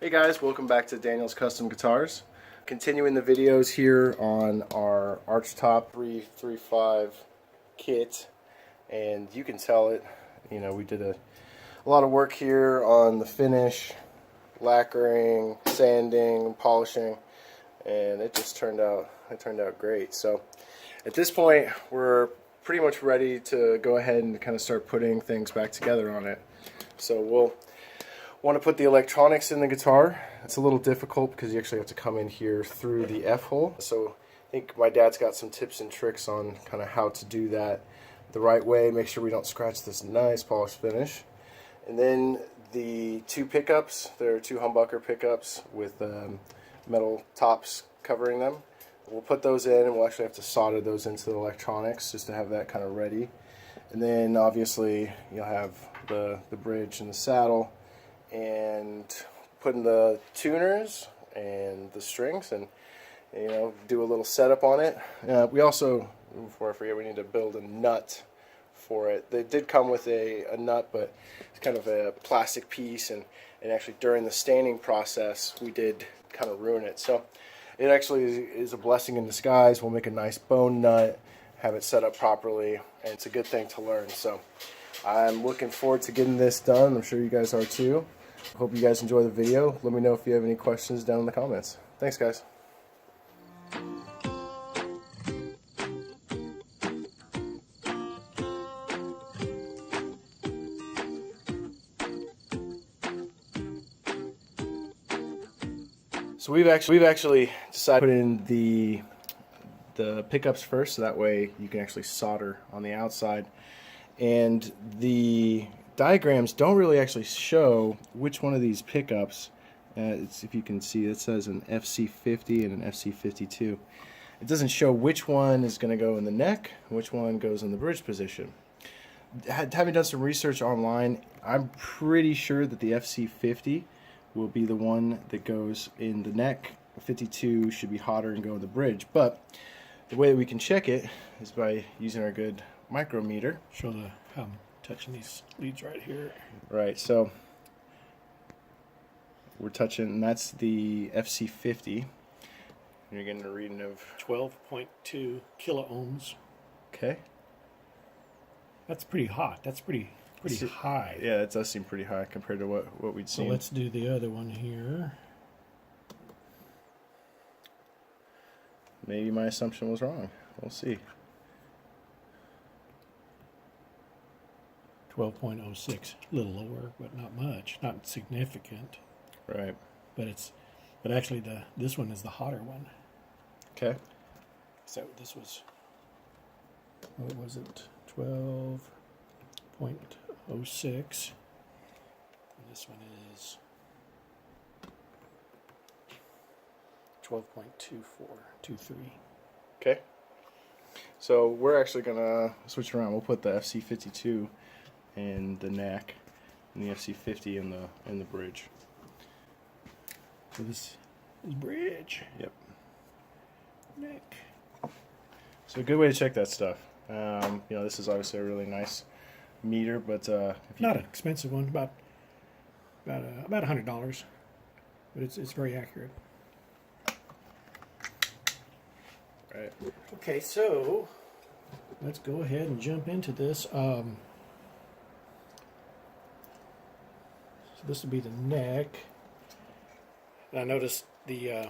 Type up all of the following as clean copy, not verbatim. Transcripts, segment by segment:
Hey guys, welcome back to Daniel's Custom Guitars. Continuing the videos here on our Archtop 335 kit, and you can tell it, we did a lot of work here on the finish, lacquering, sanding, polishing, and it just turned out great. So at this point we're pretty much ready to go ahead and kind of start putting things back together on it. So we'll want to put the electronics in the guitar. It's a little difficult because you actually have to come in here through the F-hole. So I think my dad's got some tips and tricks on kind of how to do that the right way, make sure we don't scratch this nice polished finish. And then the two pickups, there are two humbucker pickups with metal tops covering them. We'll put those in, and we'll actually have to solder those into the electronics just to have that kind of ready. And then obviously you'll have the bridge and the saddle, and putting the tuners and the strings, and do a little setup on it. We also, before I forget, we need to build a nut for it. They did come with a nut, but it's kind of a plastic piece, and actually during the staining process we did kind of ruin it. So it actually is a blessing in disguise. We'll make a nice bone nut, have it set up properly, and it's a good thing to learn. So I'm looking forward to getting this done. I'm sure you guys are too. Hope you guys enjoy the video. Let me know if you have any questions down in the comments. Thanks, guys. So we've actually decided to put in the pickups first, so that way you can actually solder on the outside. And the diagrams don't really actually show which one of these pickups, if you can see, it says an FC50 and an FC52. It doesn't show which one is going to go in the neck, which one goes in the bridge position. Having done some research online, I'm pretty sure that the FC50 will be the one that goes in the neck. The 52 should be hotter and go in the bridge, but the way that we can check it is by using our good micrometer. Show the how I'm touching these leads right here. Right, so we're touching, and that's the FC50. You're getting a reading of 12.2 kilo ohms. Okay. That's pretty hot. That's pretty high. Yeah, it does seem pretty high compared to what we'd seen. So let's do the other one here. Maybe my assumption was wrong. We'll see. 12.06, a little lower, but not much, not significant. Right. But actually this one is the hotter one. Okay. So this was, what was it? 12.06. And this one is 12.23. Okay. So we're actually gonna switch around. We'll put the FC52 in the neck, and the FC50 in the bridge. So this is bridge. Yep. Neck. So a good way to check that stuff. This is obviously a really nice meter, but not an expensive one, about $100, but it's very accurate. Right. Okay, so let's go ahead and jump into this. So this will be the neck. And I noticed the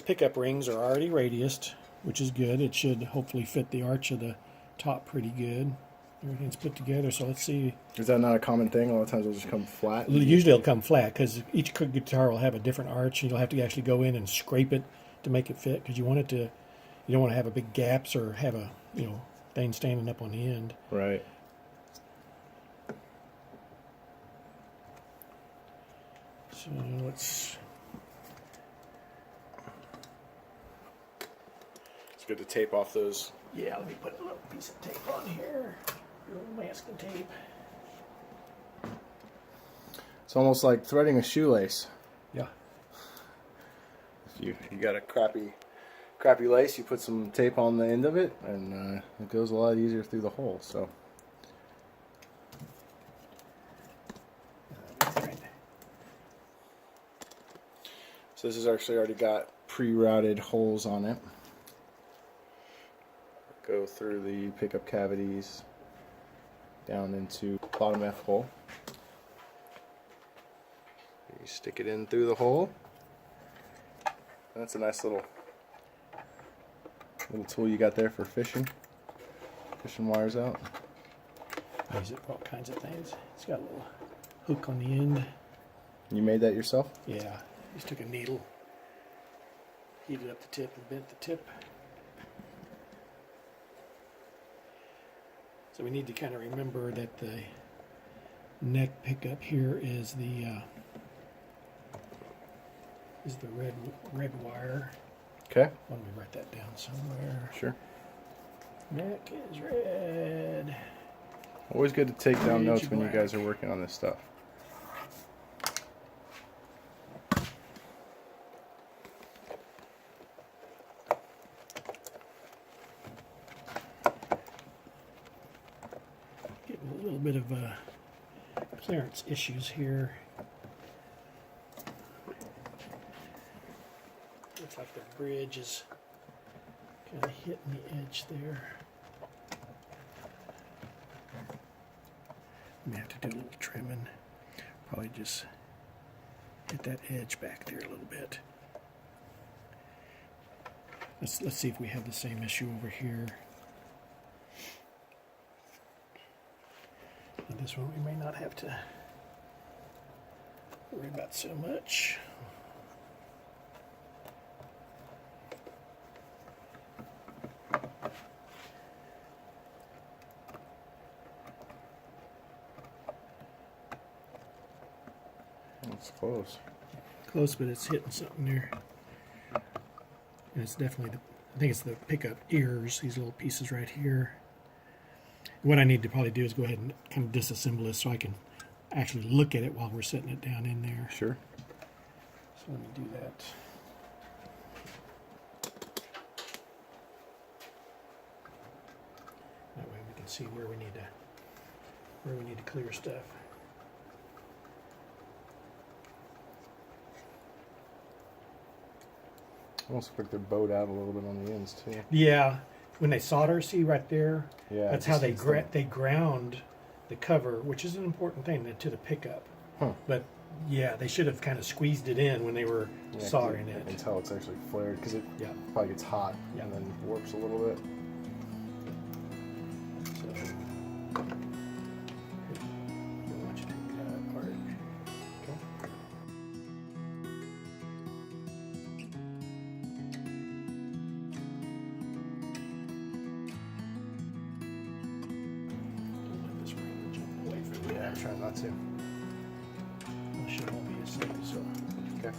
pickup rings are already radiused, which is good. It should hopefully fit the arch of the top pretty good. Everything's put together, so let's see. Is that not a common thing? A lot of times it'll just come flat? Usually it'll come flat because each guitar will have a different arch, and you'll have to actually go in and scrape it to make it fit, because you want it to, you don't want to have a big gaps or have a thing standing up on the end. Right. So let's. It's good to tape off those. Yeah, let me put a little piece of tape on here. A little masking tape. It's almost like threading a shoelace. Yeah. If you got a crappy lace, you put some tape on the end of it, and it goes a lot easier through the hole. So. So this has actually already got pre-routed holes on it. Go through the pickup cavities down into bottom F hole. You stick it in through the hole. And that's a nice little tool you got there for fishing wires out. I use it for all kinds of things. It's got a little hook on the end. You made that yourself? Yeah, just took a needle, heated up the tip and bent the tip. So we need to kind of remember that the neck pickup here is the red wire. Okay. Why don't we write that down somewhere? Sure. Neck is red. Always good to take down Bridge notes when you black. guys are working on this stuff. Getting a little bit of clearance issues here. Looks like the bridge is kind of hitting the edge there. May have to do a little trimming. Probably just hit that edge back there a little bit. Let's see if we have the same issue over here. Now this one we may not have to worry about so much. It's close. Close, but it's hitting something there. And it's definitely I think it's the pickup ears, these little pieces right here. What I need to probably do is go ahead and kind of disassemble this so I can actually look at it while we're setting it down in there. Sure. So let me do that. That way we can see where we need to clear stuff. Almost look like they're bowed out a little bit on the ends too. Yeah, when they solder, see right there. Yeah. That's how they ground the cover, which is an important thing to the pickup. Huh. But yeah, they should have kind of squeezed it in when they were soldering I it. can tell it's actually flared because it Yeah. probably gets hot Yeah. and then warps a little bit. So, I want you to take that apart. Okay. Don't let this ring jump away from you. Yeah, I'm trying not to. It should all be the same. So Okay.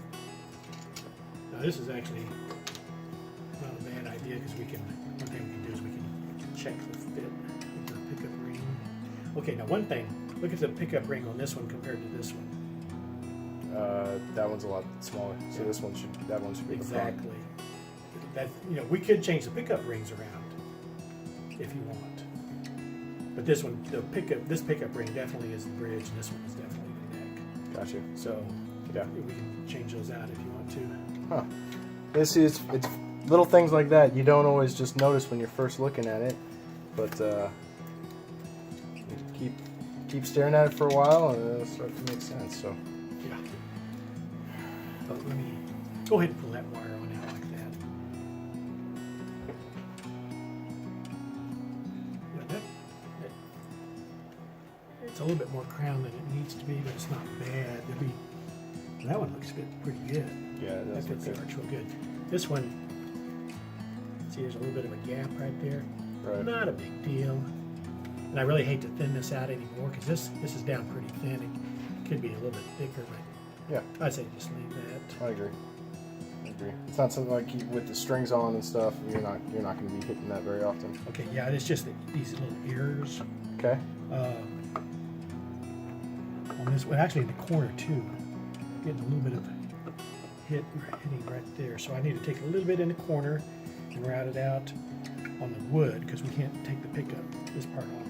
now this is actually not a bad idea because one thing we can do is we can check the fit of the pickup ring. Okay, now one thing, look at the pickup ring on this one compared to this one. That one's a lot smaller, so that one should be the front. Exactly. That we could change the pickup rings around if you want. But this one, this pickup ring definitely is the bridge, and this one is definitely the neck. Gotcha. So Yeah. we can change those out if you want to. Huh. It's little things like that you don't always just notice when you're first looking at it, but you keep staring at it for a while and it'll start to make sense. So Yeah. But let me go ahead and pull that wire on out like that. Yeah, it's a little bit more crown than it needs to be, but it's not bad. That one looks pretty good. yeah, That that's fits the good. arch real good. This one, see, there's a little bit of a gap right there. Right. Not a big deal. And I really hate to thin this out anymore because this is down pretty thin. It could be a little bit thicker, but Yeah, I'd say just leave that. I agree. It's not something like with the strings on and stuff. You're not going to be hitting that very often. Okay, yeah, it's just these little ears. Okay. On this, well, actually in the corner too. Getting a little bit of hitting right there. So I need to take a little bit in the corner and route it out on the wood because we can't take the pickup, this part off.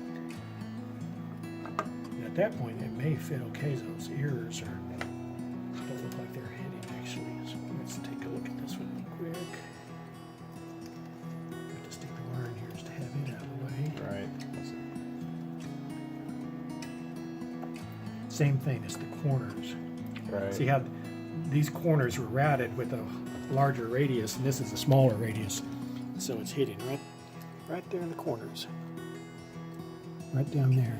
And at that point, it may fit okay. Those ears don't look like they're hitting actually. So let's Same thing as the corners. Right. See how these corners were routed with a larger radius, and this is a smaller radius. So it's hitting right there in the corners. Right down there.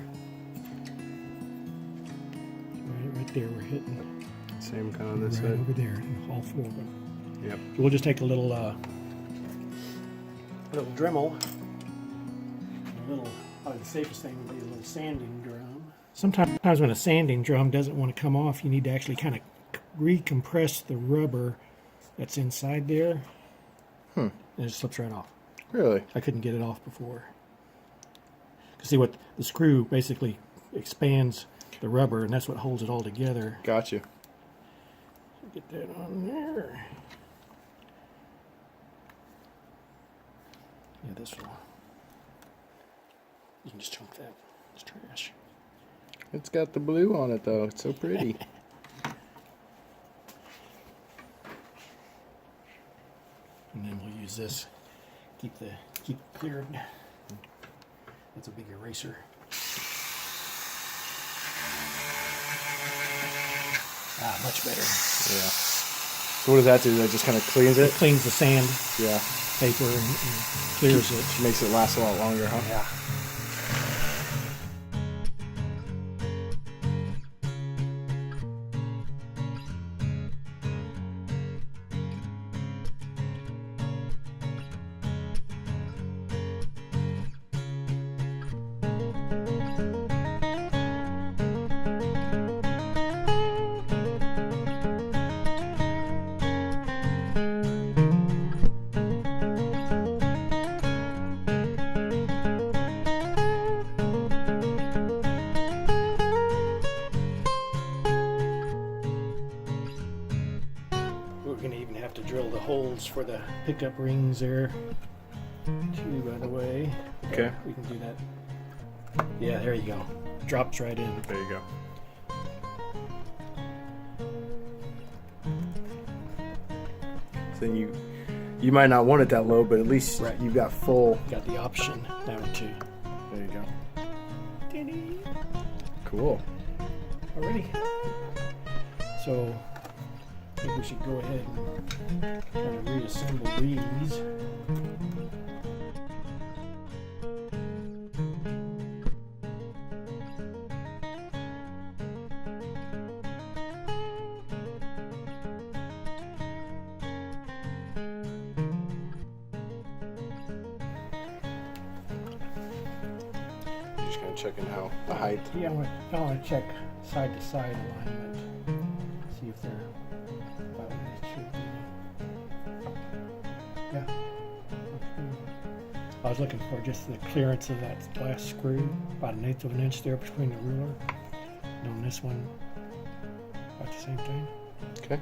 Right there we're hitting. Same kind of this Right side. over there in all four of them. Yep. So we'll just take a little Dremel. Probably the safest thing would be a little sanding drum. Sometimes when a sanding drum doesn't want to come off, you need to actually kind of recompress the rubber that's inside there. And it slips right off. Really? I couldn't get it off before. See what the screw basically expands the rubber, and that's what holds it all together. Got you. Get that on there. Yeah, this one. You can just chunk that. It's trash. It's got the blue on it though. It's so pretty. And then we'll use this. Keep it cleared. That's a big eraser. Much better. Yeah. So what does that do? That just kind of cleans It it? cleans the sand Yeah. paper and clears it. Makes it last a lot longer, huh? Yeah. We're going to even have to drill the holes for the pickup rings there, too, by the way. Okay. We can do that. Yeah, there you go. Drops right in. There you go. So then you might not want it that low, but at least Right. you've got full. Got the option now too. There you go. Ding. Cool. Already. So I think we should go ahead and kind of reassemble these. Just kind of checking how the height. Yeah, I want to check side to side alignment. See if they're about where they should be. Yeah. I was looking for just the clearance of that last screw, about 1/8 of an inch there between the ruler. And on this one, about the same thing. Okay.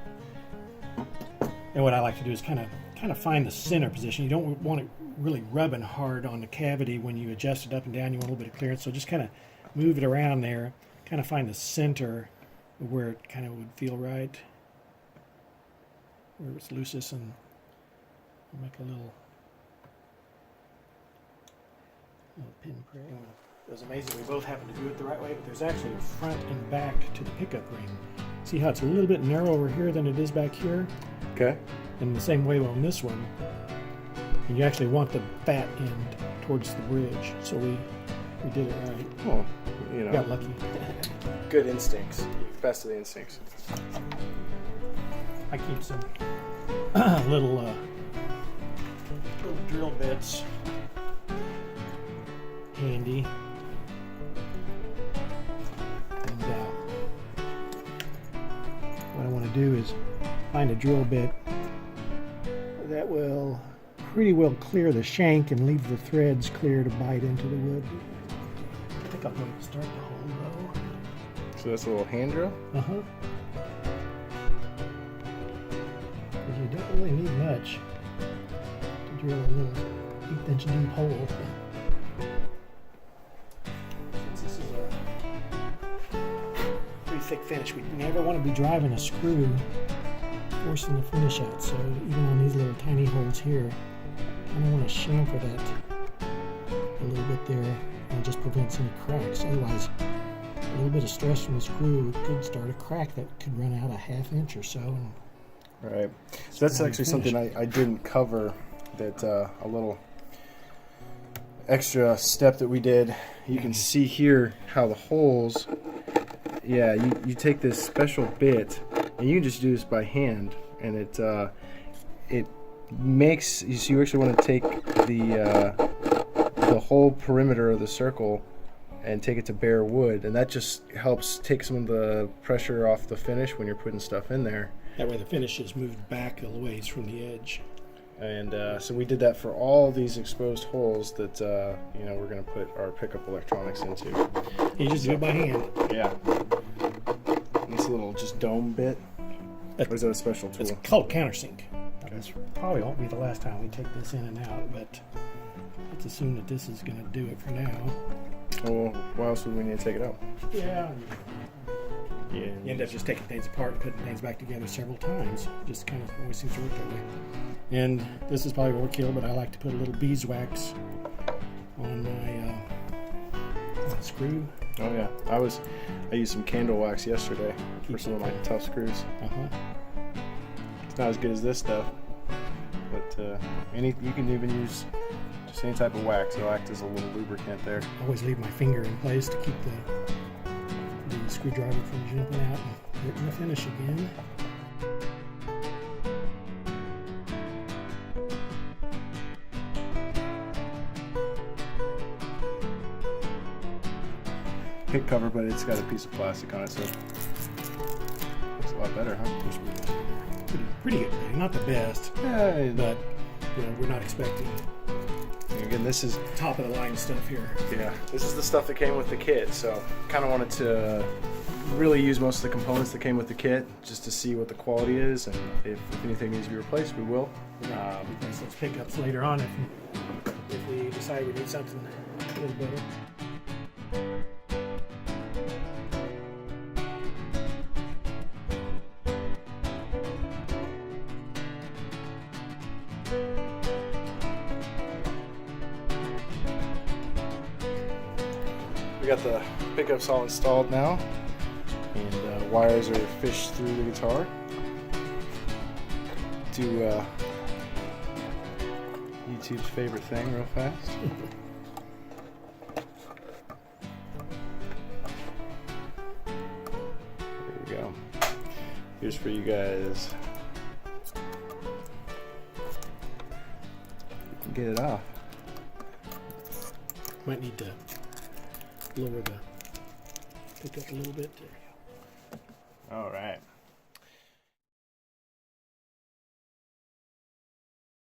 And what I like to do is kind of find the center position. You don't want it really rubbing hard on the cavity when you adjust it up and down. You want a little bit of clearance, so just kind of move it around there. Kind of find the center of where it kind of would feel right, where it's loosest, and make a little pinprick. It was amazing. We both happened to do it the right way, but there's actually a front and back to the pickup ring. See how it's a little bit narrower over here than it is back here? Okay. And the same way on this one. And you actually want the fat end towards the bridge. So we did it right. Well, you know, Got lucky. good instincts. Best of the instincts. I keep some little drill bits handy. And what I want to do is find a drill bit that will pretty well clear the shank and leave the threads clear to bite into the wood. I think I'll go ahead and start the hole So that's a little hand drill. though. Because you don't really need much to drill a little 1/8 inch deep hole. Since this is a pretty thick finish, we never want to be driving a screw forcing the finish out, so even on these little tiny holes here, I kind of want to chamfer that a little bit there, and it just prevents any cracks. Otherwise, a little bit of stress from the screw could start a crack that could run out a ½ inch or so. And right. So that's actually something I didn't cover. That a little extra step that we did. You can see here how the holes. Yeah, you take this special bit, and you can just do this by hand, and it makes you actually want to take the whole perimeter of the circle and take it to bare wood, and that just helps take some of the pressure off the finish when you're putting stuff in there. That way the finish is moved back a ways from the edge. And so we did that for all these exposed holes that we're going to put our pickup electronics into. You just do it by hand. Yeah. This little just dome bit. Or is that a special tool? It's called countersink. This probably won't be the last time we take this in and out, but let's assume that this is going to do it for now. Well, why else would we need to take it out? Yeah. You end up just taking things apart and putting things back together several times. Just kind of always seems to work that way. And this is probably overkill, but I like to put a little beeswax on my screw. Oh yeah, I used some candle wax yesterday for some of my tough screws. It's not as good as this stuff, but you can even use just any type of wax. It'll act as a little lubricant there. I always leave my finger in place to keep the screwdriver from jumping out and hitting the finish again. Pick cover, but it's got a piece of plastic on it, so looks a lot better, huh? Pretty good thing. Not the best, Yeah, but we're not expecting again, this is top of the line stuff here. Yeah, this is the stuff that came with the kit, so kind of wanted to really use most of the components that came with the kit just to see what the quality is, and if anything needs to be replaced, we will. Replace those pickups later on if we decide we need something a little better. We got the pickups all installed now, and wires are fished through the guitar to YouTube's favorite thing real fast. There we go. Here's for you guys. Get it off. Might need to lower the pickup a little bit. There you go. All right.